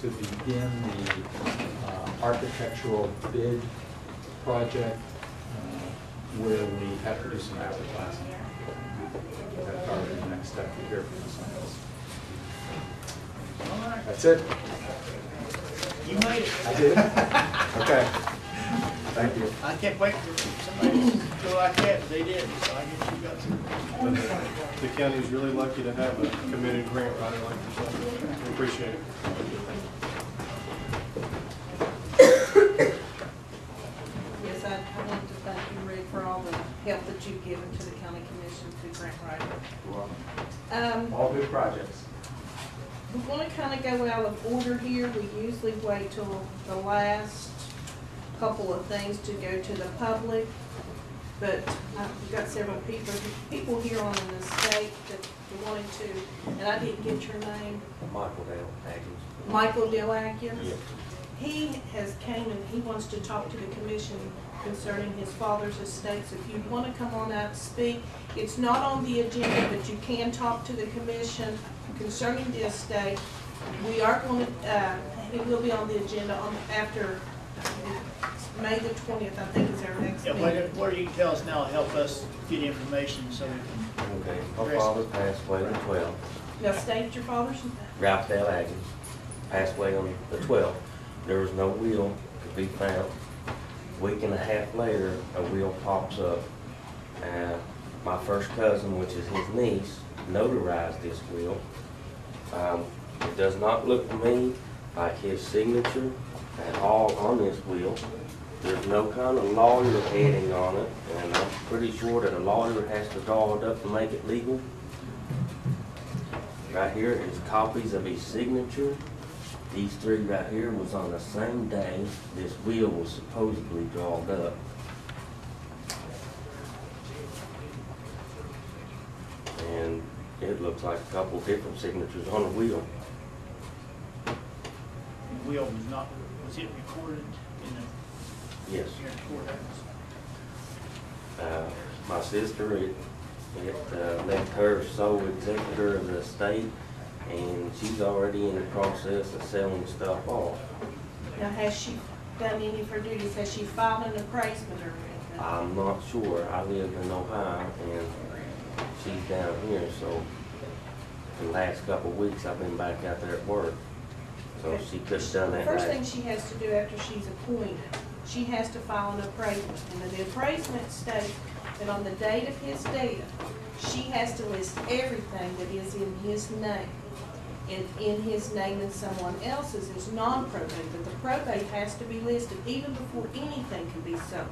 to begin the architectural bid project where we have to do some advertising. That's probably the next step to hear from us on this. That's it. You made it. I did? Okay. Thank you. I can't wait for somebody to go like that, but they did, so I guess you got to. The county is really lucky to have a committed grant writer like yourself. We appreciate it. Yes, I want to thank you, Rick, for all the help that you've given to the county commission through grant writing. All good projects. We're going to kind of go out of order here. We usually wait till the last couple of things to go to the public, but we've got several people here on the state that wanted to, and I didn't get your name. Michael Dale Atkins. Michael Dale Atkins. Yeah. He has came and he wants to talk to the commission concerning his father's estate. So if you want to come on out and speak, it's not on the agenda, but you can talk to the commission concerning the estate. We are going to, it will be on the agenda after May the 20th, I think is our next meeting. What you can tell us now will help us get information so we can. Okay. My father passed away on the 12th. Now state your father's. Ralph Dale Atkins passed away on the 12th. There was no will to be found. A week and a half later, a will pops up. My first cousin, which is his niece, notarized this will. It does not look to me like his signature at all on this will. There's no kind of lawyer heading on it, and I'm pretty sure that a lawyer has to draw it up to make it legal. Right here is copies of his signature. These three right here was on the same day this will was supposedly drawn up. And it looks like a couple different signatures on the will. The will was it recorded in the Yes. here in the courthouse? My sister, it left her sole executor of the estate, and she's already in the process of selling stuff off. Now has she done any of her duties? Has she filed an appraisement or anything? I'm not sure. I live in Ohio, and she's down here, so the last couple of weeks I've been back out there at work. So she could have done that. First thing she has to do after she's appointed, she has to file an appraisement. And the appraisement states that on the date of his death, she has to list everything that is in his name. And in his name and someone else's is non-probate, but the probate has to be listed even before anything can be sold.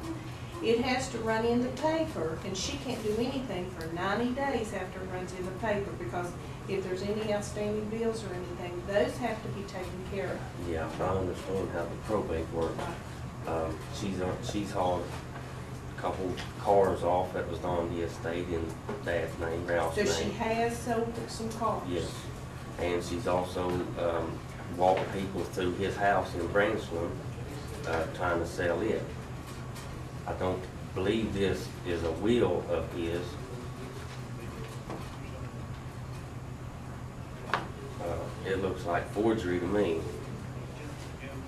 It has to run in the paper, and she can't do anything for 90 days after it runs in the paper, because if there's any outstanding bills or anything, those have to be taken care of. Yeah, I understand how the probate works. She's hauled a couple cars off that was on the estate in Dad's name, Ralph's So name. she has sold some cars. Yes, and she's also walked people through his house in Branchland trying to sell it. I don't believe this is a will of his. It looks like forgery to me.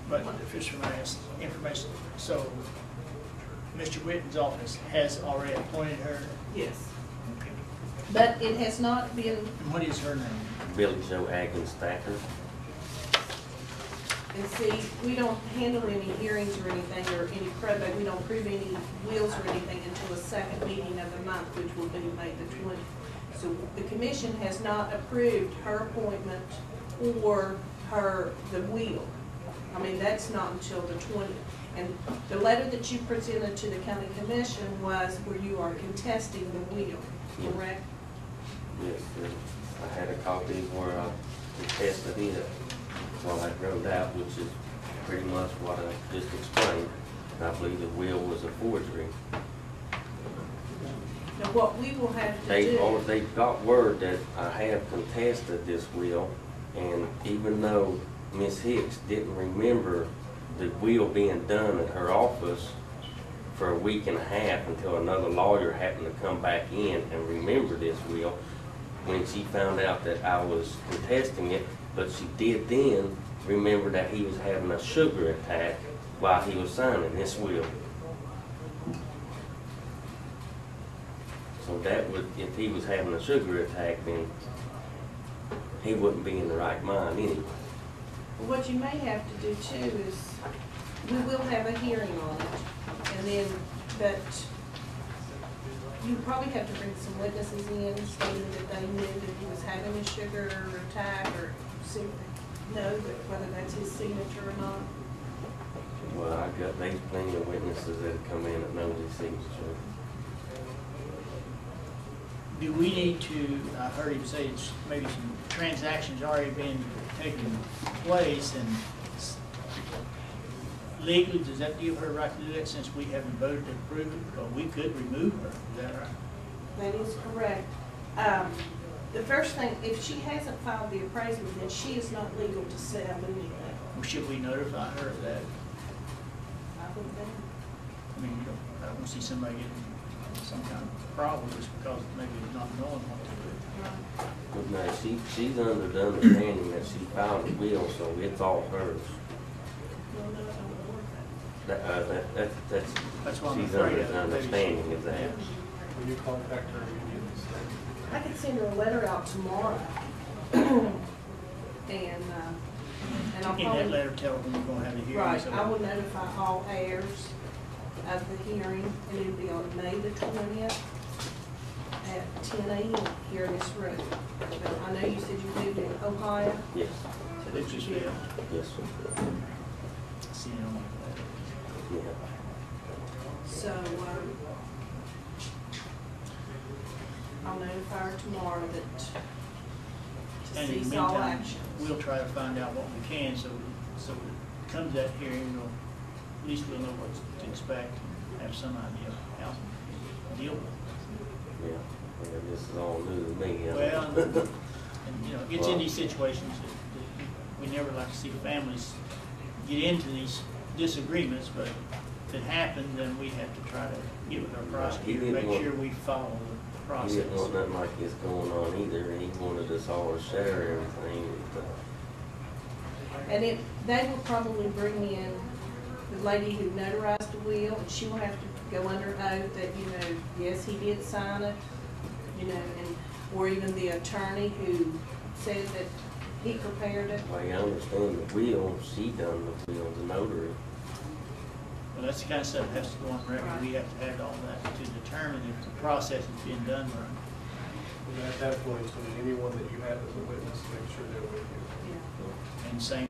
But the fisherman has information, so Mr. Whitten's office has already appointed her. Yes. But it has not been, And what is her name? Billy Joe Atkins Stacker. and see, we don't handle any hearings or anything, or any probate, we don't approve any wills or anything until the second meeting of the month, which will be May the 20th. So the commission has not approved her appointment or the will. I mean, that's not until the 20th. And the letter that you presented to the county commission was where you are contesting the will, correct? Yes, I had a copy where I contested it while I wrote out, which is pretty much what I just explained. I believe the will was a forgery. Now, what we will have to do. They got word that I have contested this will, and even though Miss Hicks didn't remember the will being done at her office for a week and a half until another lawyer happened to come back in and remember this will, when she found out that I was contesting it, but she did then remembered that he was having a sugar attack while he was signing this will. So that would, if he was having a sugar attack, then he wouldn't be in the right mind anyway. What you may have to do too is, we will have a hearing on it, and then, but you probably have to bring some witnesses in stating that they knew that he was having a sugar attack, or know that whether that's his signature or not. Well, there's plenty of witnesses that have come in that know his signature. Do we need to, I heard him say it's maybe some transactions already been taking place, and legally, does that give her a right to do that since we haven't voted to approve it? Or we could remove her, is that right? That is correct. The first thing, if she hasn't filed the appraisal, then she is not legal to sell anything. Or should we notify her of that? I think that. I mean, I don't see somebody getting some kind of problem just because maybe not knowing what to do. But no, she's under the understanding that she filed the will, so it's all hers. Well, no, I don't work that. That's what I'm She's afraid under of. the understanding of that. When you contact her, you need to say. I could send her a letter out tomorrow. And I'll In that probably, letter, tell her when we're gonna have a hearing. right, so- I will notify all heirs of the hearing, and it'll be on May the 20th at 10 a.m. here in this room. I know you said you lived in Ohio, Yes, So they just, yeah, yes, sir. see, you know, like that. Yeah. so, I'll notify her tomorrow that to And in the cease all meantime, actions. we'll try to find out what we can, so when it comes to that hearing, at least we'll know what to expect, and have some idea of how to deal with it. Yeah, yeah, this is all new to me. Well, and, you know, it gets in these situations that we never like to see families get into these disagreements, but if it happened, then we have to try to get with our prosecutor, make sure we follow the He process. didn't want nothing like this going on either, and he wanted us all to share everything. And they will probably bring in the lady who notarized the will, and she will have to go under oath that, you know, yes, he did sign it, you know, and, or even the attorney who said that he prepared it. Well, I understand the will, she done the will, the notary. Well, that's the kind of stuff that has to go on record. We have to add all that to determine if the process is being done right. And at that point, anyone that you have as a witness, make sure they're with you. Yeah. And same